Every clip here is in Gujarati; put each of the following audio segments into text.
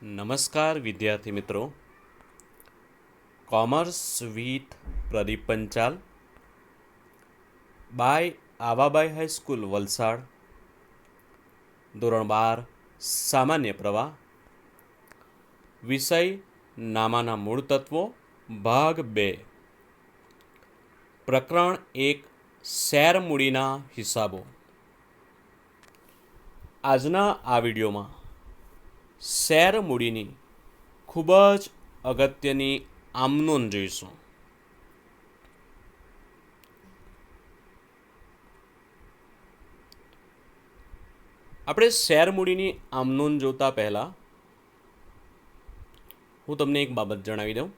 નમસ્કાર વિદ્યાર્થી મિત્રો. Commerce with Pradeep Panchal by Avabai high school Valsad, ધોરણ 12 સામાન્ય પ્રવાહ, વિષય નામાના મૂળ તત્વો, ભાગ 2, પ્રકરણ 1, શેર મૂડીના હિસાબો. આજના આ વિડીયોમાં શેર મૂડીની ખૂબ જ અગત્યની આમનોંધ જોઈશું. આપણે શેર મૂડીની આમનોંધ જોતા પહેલાં હું તમને એક બાબત જણાવી દઉં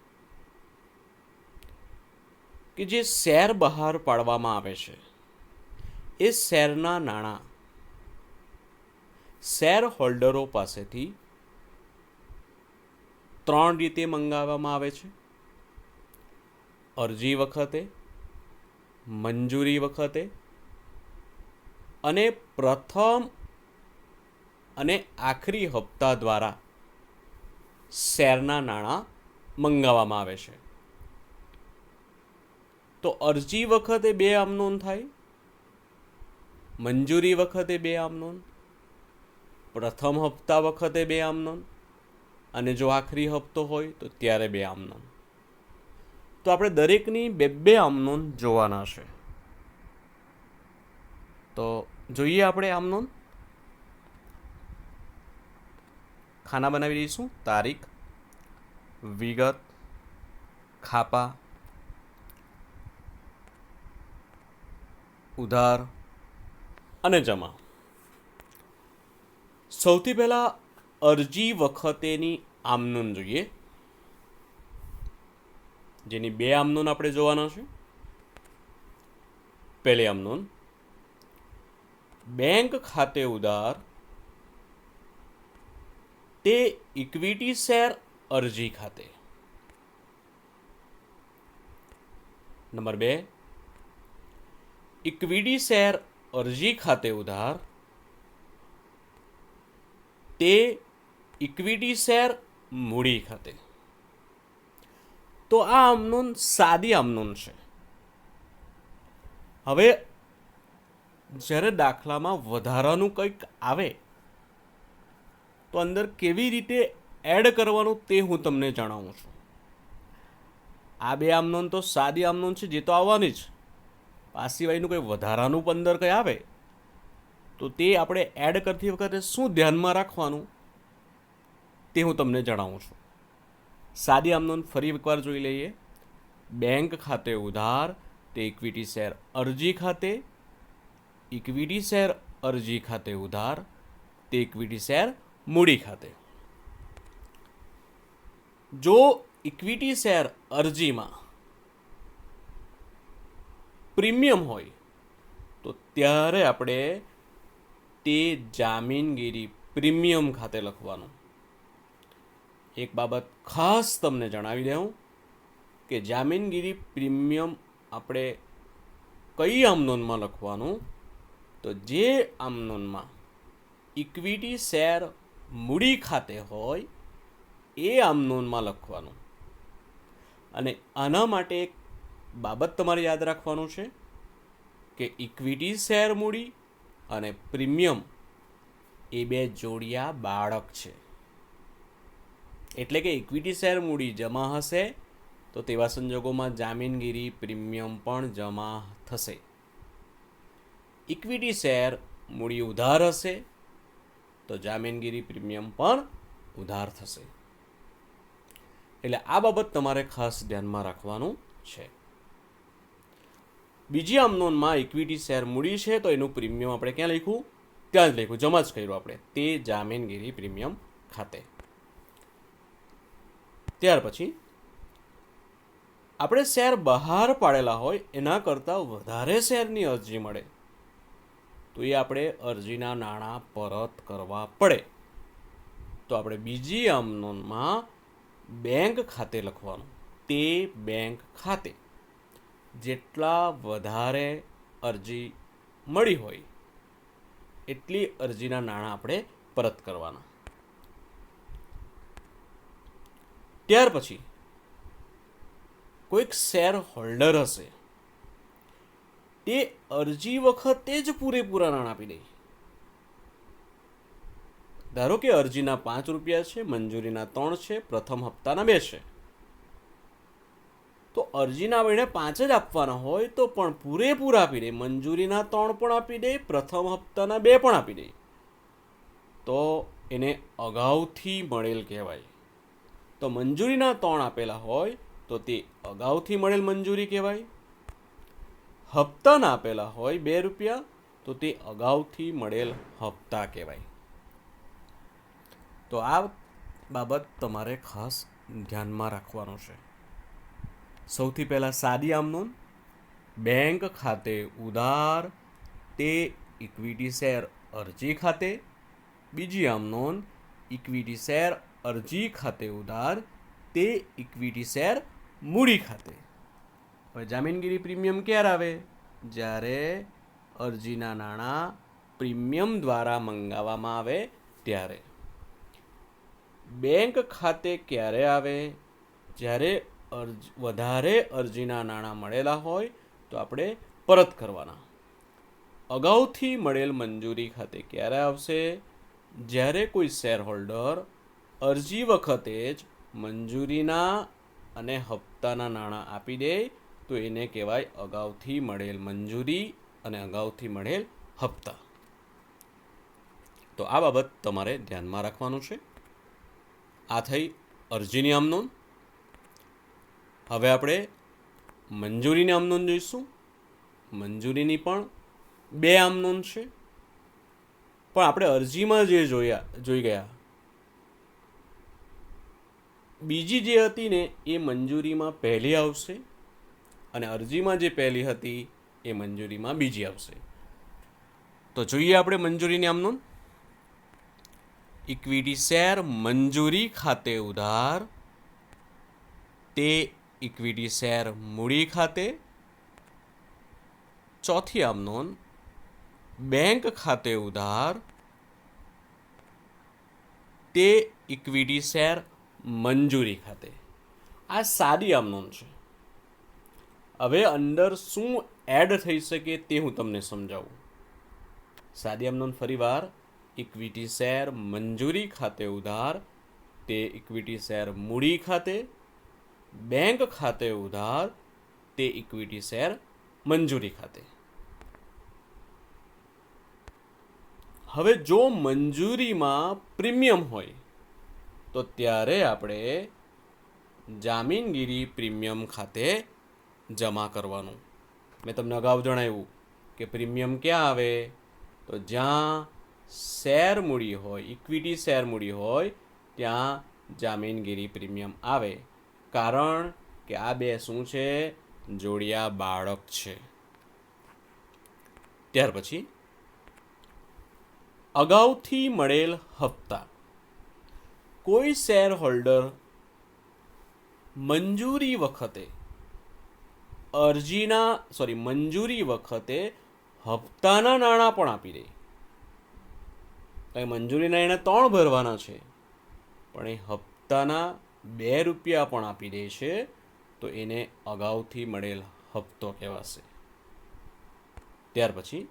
કે જે શેર બહાર પાડવામાં આવે છે એ શેરના નાણાં શેર હોલ્ડરો પાસેથી 3 રીતે મંગાવવામાં આવે છે: અરજી વખતે, મંજૂરી વખતે અને પ્રથમ અને આખરી હપ્તા દ્વારા શેરના નાણાં મંગાવવામાં આવે છે. તો અરજી વખતે 2 આમનોંધ થાય, મંજૂરી વખતે 2 આમનોંધ, પ્રથમ હપ્તા વખતે 2 આમનોંધ અને જો આખરી હપ્તો હોય તો ત્યારે 2 આમનોંધ. તો આપણે દરેકની 2 આમનોંધ જોવાના છે. તો જોઈએ આપણે આમનોંધ. ખાના બનાવી દઈશું: તારીખ, વિગત, ખાપા, ઉધાર અને જમા. સૌથી પહેલા અરજી વખતેની આમનોંધ જોઈએ, જેની 2 આમનોંધ આપણે જોવાના છે. પહેલી આમનોંધ: બેંક ખાતે ઉધાર તે ઇક્વિટી શેર અરજી ખાતે. નંબર 2, ઇક્વિટી શેર અરજી ખાતે ઉધાર તે ઇક્વિટી શેર મૂડી ખાતે. તો આ આમનોંધ સાદી આમનોંધ છે. હવે જ્યારે દાખલામાં વધારાનું કંઈક આવે તો અંદર કેવી રીતે એડ કરવાનું તે હું તમને જણાવું છું. આ 2 આમનોંધ તો સાદી આમનોંધ છે, જે તો આવવાની જ. આ સિવાયનું કંઈ વધારાનું અંદર કંઈ આવે તો તે આપણે એડ કરતી વખતે શું ધ્યાનમાં રાખવાનું તે હું તમને જણાવું છું. સાદી આમનોંધ ફરી એકવાર જોઈ લઈએ. બેંક ખાતે ઉધાર તે ઇક્વિટી શેર અરજી ખાતે, ઇક્વિટી શેર અરજી ખાતે ઉધાર તે ઇક્વિટી શેર મૂડી ખાતે. જો ઇક્વિટી શેર અરજીમાં પ્રીમિયમ હોય તો ત્યારે આપણે તે જામીનગીરી પ્રીમિયમ ખાતે લખવાનું. એક બાબત ખાસ તમને જણાવી દઉં કે જામીનગીરી પ્રીમિયમ આપણે કઈ આમનોંધમાં લખવાનું, તો જે આમનોંધમાં ઇક્વિટી શેર મૂડી ખાતે હોય એ આમનોંધમાં લખવાનું. અને આના માટે એક બાબત તમારે યાદ રાખવાનું છે કે ઇક્વિટી શેર મૂડી અને પ્રીમિયમ એ 2 જોડિયા બાળક છે. એટલે કે ઇક્વિટી શેર મૂડી જમા હશે તો તેવા સંજોગોમાં જામીનગીરી પ્રીમિયમ પણ જમા થશે. ઇક્વિટી શેર મૂડી ઉધાર હશે તો જામીનગીરી પ્રીમિયમ પણ ઉધાર થશે. એટલે આ બાબત તમારે ખાસ ધ્યાનમાં રાખવાનું છે. બીજી આમનોંધમાં ઇક્વિટી શેર મૂડી છે તો એનું પ્રીમિયમ આપણે ક્યાં લખ્યું? ત્યાં જ લખ્યું, જમા જ કર્યું આપણે, તે જામીનગીરી પ્રીમિયમ ખાતે. ત્યાર પછી આપણે શેર બહાર પાડેલા હોય એના કરતાં વધારે શેરની અરજી મળે તો એ આપણે અરજીના નાણાં પરત કરવા પડે. તો આપણે બીજી આમનોંધમાં બેંક ખાતે લખવાનું. તે બેંક ખાતે જેટલા વધારે અરજી મળી હોય એટલી અરજીના નાણાં આપણે પરત કરવાના. ત્યાર પછી કોઈક શેર હોલ્ડર હશે, તે અરજી વખતે જ પૂરેપૂરા નાણાં આપી દે. ધારો કે અરજીના 5 રૂપિયા છે, મંજૂરીના 3 છે, પ્રથમ હપ્તાના 2 છે. તો અરજીના વેળે 5 જ આપવાના હોય તો પણ પૂરેપૂરા આપી દે. મંજૂરીના 3 પણ આપી દે, પ્રથમ હપ્તાના 2 પણ આપી દે, તો એને અગાઉથી મળેલ કહેવાય. તો મંજૂરીના 3 આપેલા હોય તો તે અગાઉથી મળેલ મંજૂરી કહેવાય. હપ્તાના આપેલા હોય 2 રૂપિયા તો તે અગાઉથી મળેલ હપ્તા કહેવાય. તો આ બાબત તમારે ખાસ ધ્યાનમાં રાખવાનું છે. સૌથી પહેલાં સાદી આમનોંધ: બેંક ખાતે ઉધાર તે ઇક્વિટી શેર અરજી ખાતે. બીજી આમનોંધ: ઇક્વિટી શેર અરજી ખાતે ઉધાર તે ઇક્વિટી શેર મૂડી ખાતે. હવે જામીનગીરી પ્રીમિયમ ક્યારે આવે? જ્યારે અરજીના નાણાં પ્રીમિયમ દ્વારા મંગાવવામાં આવે ત્યારે. બેંક ખાતે ક્યારે આવે? જ્યારે વધારે અરજીના નાણાં મળેલા હોય તો આપણે પરત કરવાના. અગાઉથી મળેલ મંજૂરી ખાતે ક્યારે આવશે? જ્યારે કોઈ શેર હોલ્ડર અરજી વખતે જ મંજૂરીના અને હપ્તાના નાણાં આપી દે તો એને કહેવાય અગાઉથી મળેલ મંજૂરી અને અગાઉથી મળેલ હપ્તા. તો આ બાબત તમારે ધ્યાનમાં રાખવાનું છે. આ થઈ અરજીની આમનોંધ. હવે આપણે મંજૂરીની આમનોંધ જોઈશું. મંજૂરીની પણ 2 આમનોંધ છે, પણ આપણે અરજીમાં જે જોઈ ગયા, બીજી જે હતી ને એ મંજૂરીમાં પહેલી આવશે અને અરજીમાં જે પહેલી હતી એ મંજૂરીમાં બીજી આવશે. તો જોઈએ આપણે મંજૂરીની આમનોંધ. ઇક્વિટી શેર મંજૂરી ખાતે ઉધાર તે ઇક્વિટી શેર મૂડી ખાતે. ચોથી આમનોંધ: બેંક ખાતે ઉધાર તે ઇક્વિટી શેર મંજૂરી ખાતે. આ સાદી આમનોંધ છે. હવે અંદર શું એડ થઈ શકે તે હું તમને સમજાવું. સાદી આમનોંધ ફરીવાર: ઇક્વિટી શેર મંજૂરી ખાતે ઉધાર તે ઇક્વિટી શેર મૂડી ખાતે. બેંક ખાતે ઉધાર તે ઇક્વિટી શેર મંજૂરી ખાતે. હવે જો મંજૂરીમાં પ્રીમિયમ હોય તો ત્યારે આપણે જામીનગીરી પ્રીમિયમ ખાતે જમા કરવાનું. મેં તમને અગાઉ જણાવ્યું કે પ્રીમિયમ ક્યાં આવે? તો જ્યાં શેર મૂડી હોય, ઇક્વિટી શેર મૂડી હોય ત્યાં જામીનગીરી પ્રીમિયમ આવે. કારણ કે આ 2 શું છે? જોડિયા બાળક છે. ત્યાર પછી અગાઉથી મળેલ હપ્તા. કોઈ શેર હોલ્ડર મંજૂરી વખતે મંજૂરી વખતે હપ્તાના નાણાં પણ આપી દે. મંજૂરીના એણે 3 ભરવાના છે, પણ એ હપ્તાના 2 રૂપિયા પણ આપી દે છે તો એને અગાઉથી મળેલ હપ્તો કહેવાશે. ત્યાર પછી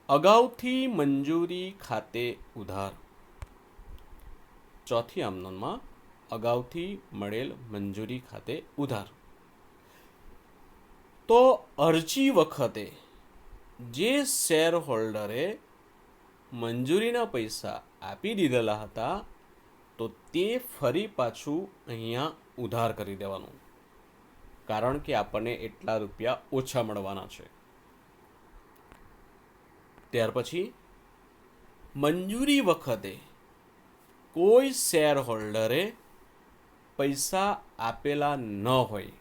અગાઉથી મંજૂરી ખાતે ઉધાર. ચોથી આમનોંધમાં અગાઉથી મળેલ મંજૂરી ખાતે ઉધાર. તો અરજી વખતે જે શેર હોલ્ડરે મંજૂરીના પૈસા આપી દીધેલા હતા તો તે ફરી પાછું અહીંયા ઉધાર કરી દેવાનું, કારણ કે આપણને એટલા રૂપિયા ઓછા મળવાના છે. ત્યાર પછી મંજૂરી વખતે કોઈ શેર હોલ્ડરે પૈસા આપેલા ન હોય,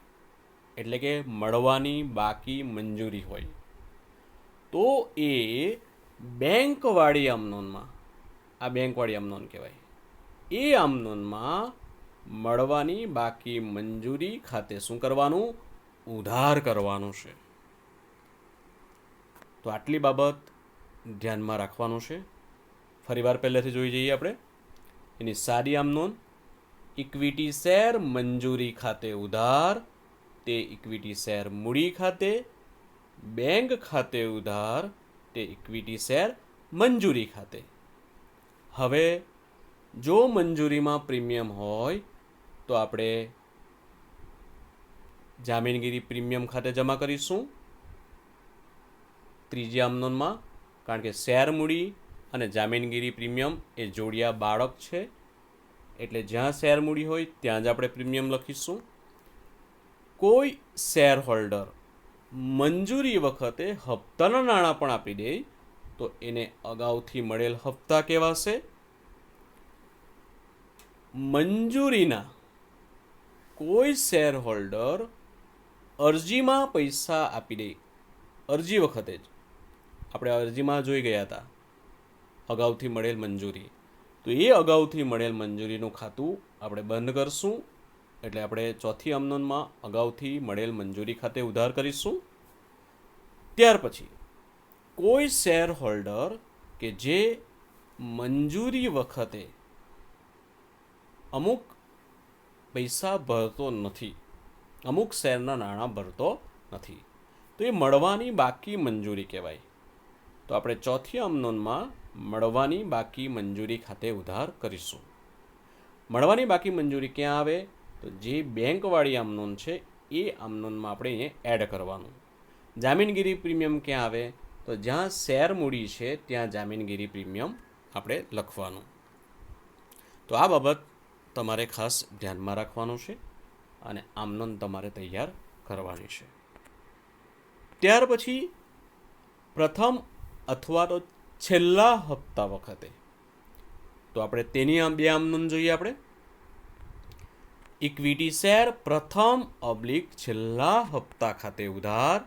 એટલે કે મળવાની બાકી મંજૂરી હોય, તો એ બેંકવાળી આમનોંધમાં, આ બેંકવાળી આમનોંધ કહેવાય, એ આમનોંધમાં મળવાની બાકી મંજૂરી ખાતે શું કરવાનું? ઉધાર કરવાનું છે. તો આટલી બાબત ધ્યાનમાં રાખવાનું છે. ફરીવાર પહેલેથી જોઈ જઈએ આપણે. એની સાદી આમનોંધ: ઇક્વિટી શેર મંજૂરી ખાતે ઉધાર, તે ઇક્વિટી શેર મૂડી ખાતે, બેંક ખાતે ઉધાર, તે ઇક્વિટી શેર મંજૂરી ખાતે. હવે જો મંજૂરીમાં પ્રીમિયમ હોય તો આપણે જામીનગીરી પ્રીમિયમ ખાતે જમા કરીશું ત્રીજી આમનોનમાં, કારણ કે શેર મૂડી અને જામીનગીરી પ્રીમિયમ એ જોડિયા બાળક છે, એટલે જ્યાં શેર મૂડી હોય ત્યાં જ આપણે પ્રીમિયમ લખીશું. કોઈ શેર હોલ્ડર મંજૂરી વખતે હપ્તાના નાણાં પણ આપી દે તો એને અગાઉથી મળેલ હપ્તા કહેવાશે. મંજૂરીના કોઈ શેર હોલ્ડર અરજીમાં પૈસા આપી દે, અરજી વખતે જ આપણે અરજીમાં જોઈ ગયા હતા અગાઉથી મળેલ મંજૂરી, તો એ અગાઉથી મળેલ મંજૂરીનું ખાતું આપણે બંધ કરશું. એટલે આપણે ચોથી આમનોનમાં અગાઉથી મળેલ મંજૂરી ખાતે ઉધાર કરીશું. ત્યાર પછી કોઈ શેર હોલ્ડર કે જે મંજૂરી વખતે અમુક પૈસા ભરતો નથી, અમુક શેરના નાણાં ભરતો નથી, તો એ મળવાની બાકી મંજૂરી કહેવાય. તો આપણે ચોથી આમનોનમાં મળવાની બાકી મંજૂરી ખાતે ઉધાર કરીશું. મળવાની બાકી મંજૂરી ક્યાં આવે? તો જે બેંકવાળી આમનોન છે એ આમનોનમાં આપણે અહીંયા એડ કરવાનું. જામીનગીરી પ્રીમિયમ ક્યાં આવે? તો જ્યાં શેર મૂડી છે ત્યાં જામીનગીરી પ્રીમિયમ આપણે લખવાનું. તો આ બાબત તમારે ખાસ ધ્યાનમાં રાખવાનું છે અને આમનોન તમારે તૈયાર કરવાની છે. ત્યાર પછી પ્રથમ અથવા તો છેલ્લા હપ્તા વખતે તો આપણે તેની બે આમનોન જોઈએ. આપણે ઇક્વિટી શેર પ્રથમ / છેલ્લા હપ્તા ખાતે ઉધાર,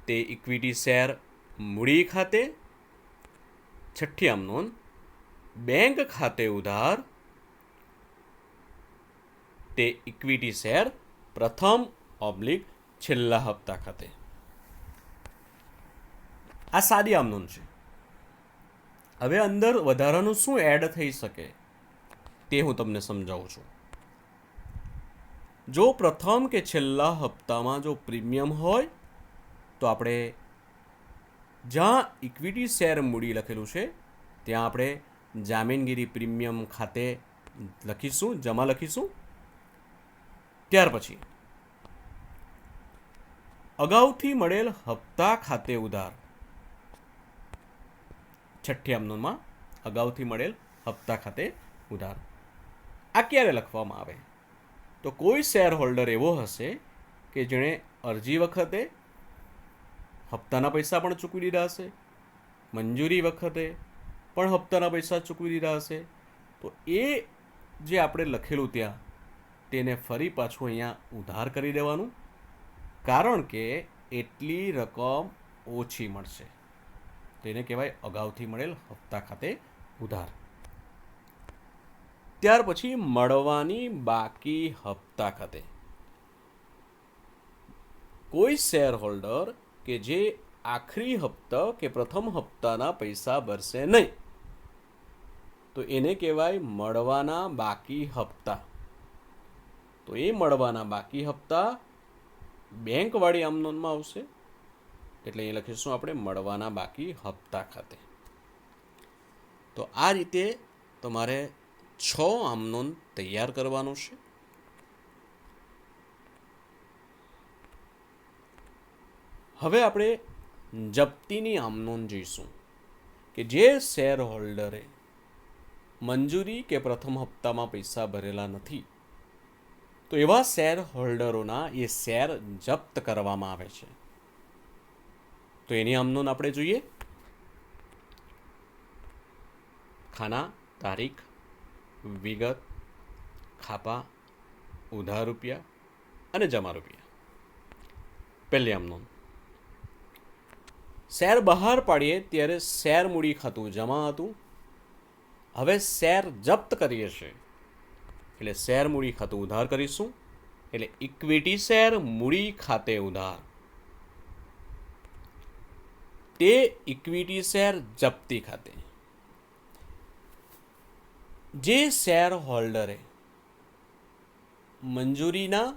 તે ઇક્વિટી શેર મૂડી ખાતે. છઠ્ઠી આમનોન બેંક ખાતે ઉધાર, તે ઇક્વિટી શેર પ્રથમ / છેલ્લા હપ્તા ખાતે. આ સાદી આમનોન છે. હવે અંદર વધારાનું શું એડ થઈ શકે તે હું તમને સમજાવું છું. જો પ્રથમ કે છેલ્લા હપ્તામાં જો પ્રીમિયમ હોય તો આપણે જ્યાં ઇક્વિટી શેર મૂડી લખેલું છે ત્યાં આપણે જામીનગીરી પ્રીમિયમ ખાતે લખીશું, જમા લખીશું. ત્યાર પછી અગાઉથી મળેલ હપ્તા ખાતે ઉધાર, છઠ્ઠી આમનોનમાં અગાઉથી મળેલ હપ્તા ખાતે ઉધાર. આ ક્યારે લખવામાં આવે? તો કોઈ શેર હોલ્ડર એવો હશે કે જેણે અરજી વખતે હપ્તાના પૈસા પણ ચૂકવી દીધા હશે, મંજૂરી વખતે પણ હપ્તાના પૈસા ચૂકવી દીધા હશે, તો એ જે આપણે લખેલું ત્યાં તેને ફરી પાછું અહીંયા ઉધાર કરી દેવાનું, કારણ કે એટલી રકમ ઓછી મળશે. તેને કહેવાય અગાઉથી મળેલ હપ્તા ખાતે ઉધાર. ત્યાર પછી મળવાની બાકી હપ્તા ખાતે કોઈ શેર હોલ્ડર કે જે આખરી હપ્તા કે પ્રથમ હપ્તાના પૈસા ભરશે નહીં તો એને કહેવાય મળવાના બાકી હપ્તા. તો એ મળવાના બાકી હપ્તા બેંકવાળી આમનોનમાં આવશે, એટલે એ લખીશું આપણે મળવાના બાકી હપ્તા ખાતે. તો આ રીતે તમારે 6 આમનોન તૈયાર કરવાનું છે. હવે આપણે જપ્તીની આમનોન જોઈશું કે જે શેર હોલ્ડરે મંજૂરી કે પ્રથમ હપ્તામાં પૈસા ભરેલા નથી તો એવા શેર હોલ્ડરોના એ શેર જપ્ત કરવામાં આવે છે. તો એની આમનોન આપણે જોઈએ. ખાના, તારીખ, વિગત, ખાપા, ઉધાર રૂપિયા અને જમા રૂપિયા. પહેલી આમનોન શેર બહાર પાડીએ ત્યારે શેર મૂડી ખાતું જમા હતું. હવે શેર જપ્ત કરીએ છીએ એટલે શેર મૂડી ખાતું ઉધાર કરીશું, એટલે ઇક્વિટી શેર મૂડી ખાતે ઉધાર, તે ઇક્વિટી શેર જપ્તી ખાતે. જે શેર હોલ્ડરે મંજૂરીના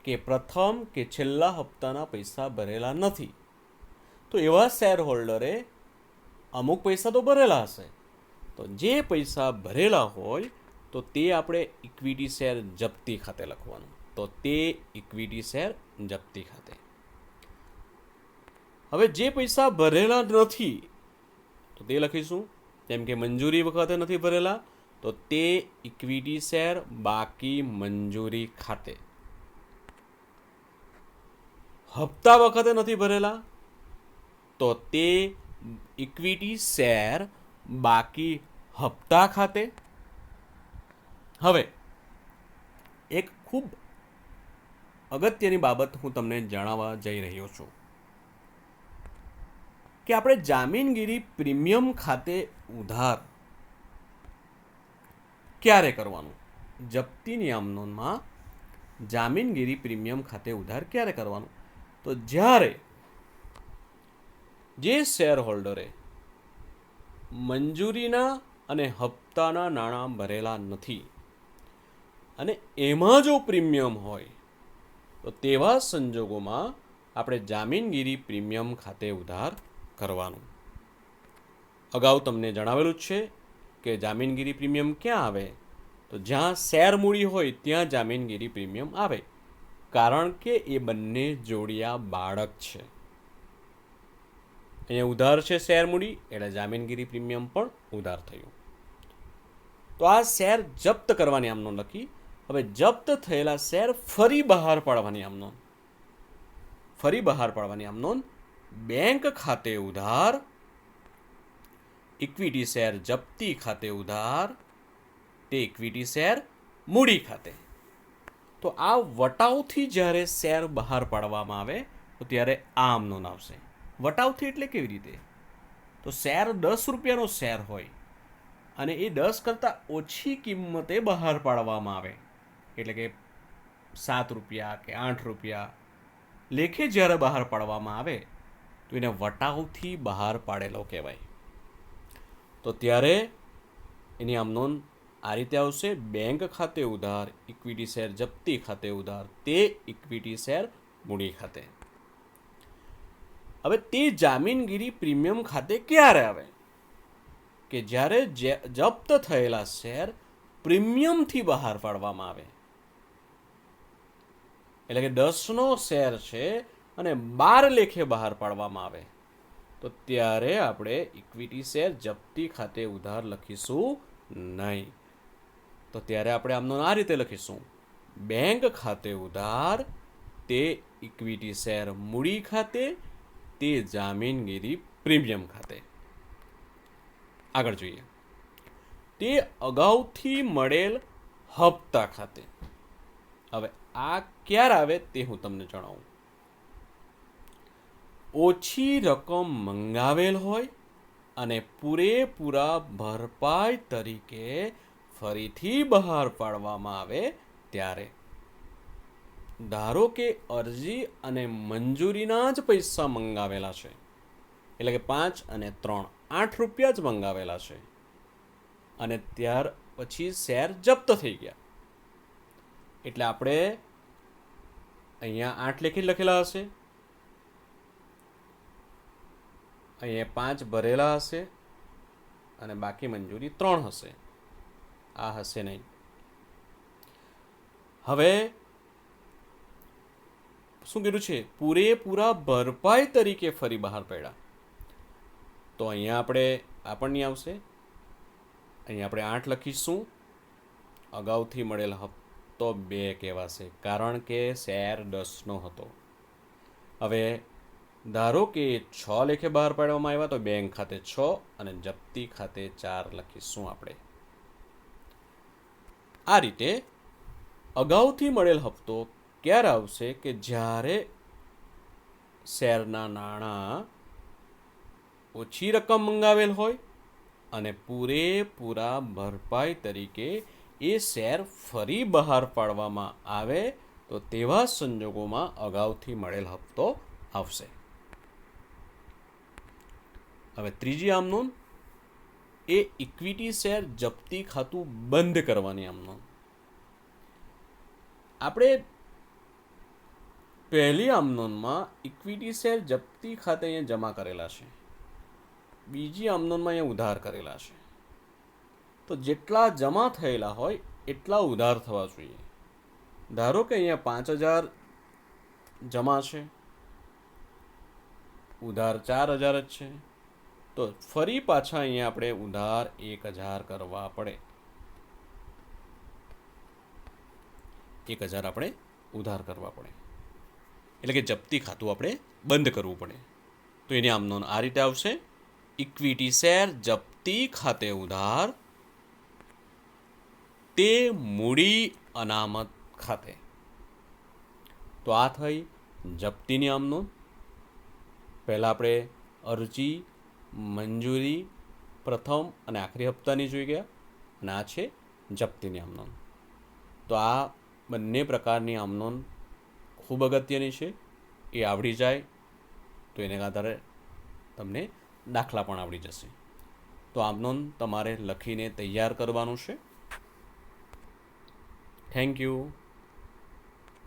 કે પ્રથમ કે છેલ્લા હપ્તાના પૈસા ભરેલા નથી, તો એવા શેર હોલ્ડરે અમુક પૈસા તો ભરેલા હશે, તો જે પૈસા ભરેલા હોય તો તે આપણે ઇક્વિટી શેર જપ્તી ખાતે લખવાનું. તો તે ઇક્વિટી શેર જપ્તી ખાતે. હવે જે પૈસા ભરેલા નથી તો તે લખીશું, જેમ કે મંજૂરી વખતે નથી ભરેલા તો તે ઇક્વિટી શેર બાકી મંજૂરી ખાતે. હપ્તા વખતે નથી ભરેલા તો તે ઇક્વિટી શેર બાકી હપ્તા ખાતે. હવે એક ખૂબ અગત્યની બાબત હું તમને જણાવવા જઈ રહ્યો છું કે આપણે જામીનગીરી પ્રીમિયમ ખાતે ઉધાર ક્યારે કરવાનું. જપ્તી નિયમનોમાં જામીનગીરી પ્રીમિયમ ખાતે ઉધાર ક્યારે કરવાનું? તો જ્યારે જે શેર હોલ્ડરે મંજૂરીના અને હપ્તાના નાણાં ભરેલા નથી અને એમાં જો પ્રીમિયમ હોય તો તેવા સંજોગોમાં આપણે જામીનગીરી પ્રીમિયમ ખાતે ઉધાર કરવાનું. અગાઉ તમને જણાવેલું જ છે કે જામીનગીરી પ્રીમિયમ ક્યાં આવે? તો જ્યાં શેર મૂડી હોય ત્યાં જામીનગીરી પ્રીમિયમ આવે, કારણ કે એ બંને જોડિયા બાળક છે. અહીંયા ઉધાર છે શેર મૂડી, એટલે જામીનગીરી પ્રીમિયમ પણ ઉધાર થયું. તો આ શેર જપ્ત કરવાની આમ નોંધ લખી. હવે જપ્ત થયેલા શેર ફરી બહાર પાડવાની આમ નોંધ. ફરી બહાર પાડવાની આમ નોંધ. બેંક ખાતે ઉધાર, ઇક્વિટી શેર જપ્તી ખાતે ઉધાર, તે ઇક્વિટી શેર મૂડી ખાતે. તો આ વટાવથી જ્યારે શેર બહાર પાડવામાં આવે તો ત્યારે આ આમ નોંધ આવશે. વટાવથી એટલે કેવી રીતે? તો શેર 10 રૂપિયાનો શેર હોય અને એ 10 કરતાં ઓછી કિંમતે બહાર પાડવામાં આવે, એટલે કે 7 રૂપિયા કે 8 રૂપિયા લેખે જ્યારે બહાર પાડવામાં આવે તો એને વટાવથી બહાર પાડેલો કહેવાય. તો ત્યારે એની આમ નોંધ આ રીતે આવશે: બેંક ખાતે ઉધાર, ઇક્વિટી શેર જપ્તી ખાતે ઉધાર, તે ઇક્વિટી શેર મૂડી ખાતે. હવે તે જામીનગીરી પ્રીમિયમ ખાતે ક્યારે આવે? કે જ્યારે જપ્ત થયેલા શેર પ્રીમિયમથી બહાર પાડવામાં આવે. એટલે કે 10નો શેર છે અને 12 લેખે બહાર પાડવામાં આવે તો ત્યારે આપણે ઇક્વિટી શેર જપ્તી ખાતે ઉધાર લખીશું નહીં. તો ત્યારે આપણે આમનો આ રીતે લખીશું: બેંક ખાતે ઉધાર, તે ઇક્વિટી શેર મૂડી ખાતે, તે જામીનગીરી પ્રીમિયમ ખાતે. આગળ જોઈએ. તે અગાઉથી મળેલ હપ્તા ખાતે. હવે આ ક્યારે આવે તે હું તમને જણાવું. ઓછી રકમ મંગાવેલ હોય અને પૂરેપૂરા ભરપાઈ તરીકે ફરીથી બહાર પાડવામાં આવે ત્યારે. ધારો કે અરજી અને મંજૂરીના જ પૈસા મંગાવેલા છે, એટલે કે 5 અને 3 8 રૂપિયા જ મંગાવેલા છે અને ત્યાર પછી શેર જપ્ત થઈ ગયા, એટલે આપણે અહીંયા 8 લેખી લખેલા હશે, અહીંયા 5 ભરેલા હશે અને બાકી મંજૂરી 3 હશે. આ હશે નહીં. હવે શું કીધું છે? પૂરેપૂરા ભરપાઈ તરીકે ફરી બહાર પડ્યા. તો અહીંયા આપણને આવશે, અહીંયા આપણે 8 લખીશું. અગાઉથી મળેલ હપ્તો 2 કહેવાશે, કારણ કે શેર 10નો હતો. હવે ધારો કે 6 લેખે બહાર પાડવામાં આવ્યા તો બેંક ખાતે 6 અને જપ્તી ખાતે 4 લખીશું આપણે. આ રીતે અગાઉથી મળેલ હપ્તો ક્યારે આવશે? કે જ્યારે શેરના નાણાં ઓછી રકમ મંગાવેલ હોય અને પૂરેપૂરા ભરપાઈ તરીકે એ શેર ફરી બહાર પાડવામાં આવે તો તેવા સંજોગોમાં અગાઉથી મળેલ હપ્તો આવશે. હવે ત્રીજી આમ નોંધ. એ ઇક્વિટી શેર જપ્તી ખાતું બંધ કરવાની આમ નોંધ. આપણે પહેલી આમ નોંધમાં ઇક્વિટી શેર જપ્તી ખાતે અહીંયા જમા કરેલા છે, બીજી આમ નોંધમાં અહીંયા ઉધાર કરેલા છે. તો જેટલા જમા થયેલા હોય એટલા ઉધાર થવા જોઈએ. ધારો કે અહીંયા 5,000 જમા છે, ઉધાર 4,000 જ છે, તો ફરી પાછા અહીંયા આપણે ઉધાર 1,000 કરવા પડે. 1,000 આપણે ઉધાર કરવા પડે, એટલે કે જપ્તી ખાતું આપણે બંધ કરવું પડે. તો એની આમ નોંધ આ રીતે આવશે: ઇક્વિટી શેર જપ્તી ખાતે ઉધાર, તે મૂડી અનામત ખાતે. તો આ થઈ જપ્તીની આમ નોંધ. પહેલાં આપણે અરજી, મંજૂરી, પ્રથમ અને આખરી હપ્તાની જોઈ ગયા, અને આ છે જપ્તીની આમ નોંધ. તો આ બંને પ્રકારની આમ નોંધ ખૂબ અગત્યની છે. એ આવડી જાય તો એને આધારે તમને દાખલા પણ આવડી જશે. તો આમ નોંધ તમારે લખીને તૈયાર કરવાનું છે. Thank you.